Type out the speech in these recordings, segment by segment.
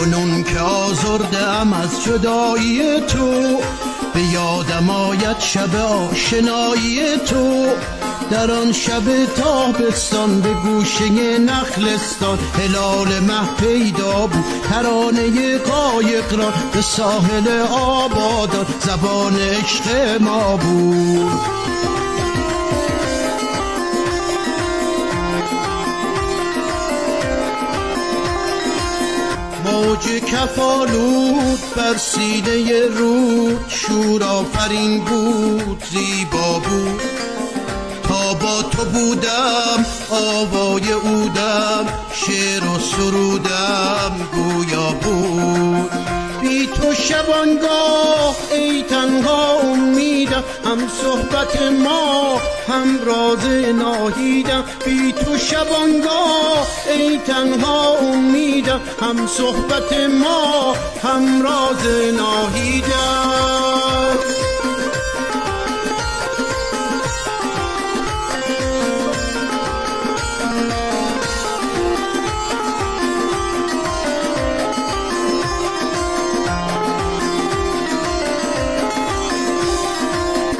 کنون که آزردم از جدایی تو، به یادم آید شب آشنایی تو. در آن شب تابستان به گوشه نخلستان، هلال مه پیدا بود ترانه قایق را، به ساحل آبادان زبان عشق ما بود. موج کفالود بر سینه رود، شور آفرین بود زیبا بود. تا با تو بودم آوای عودم، شعر و سرودم گویا بود. بی تو شبانگاه ای تنها امیدم، هم صحبت ما هم راز ناهیدم. بی تو شبانگاه ای تنها امیدم، هم صحبت ما هم راز ناهیدم.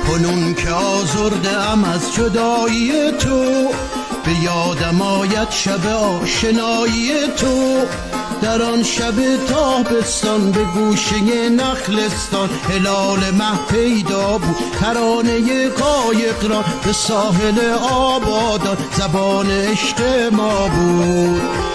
کنون که آزردم از جدایی تو، به یادم آید شب آشنایی تو. در آن شب تابستان به گوشه نخلستان، هلال مه پیدا بود ترانه قایق را، به ساحل آبادان زبان عشق ما بود.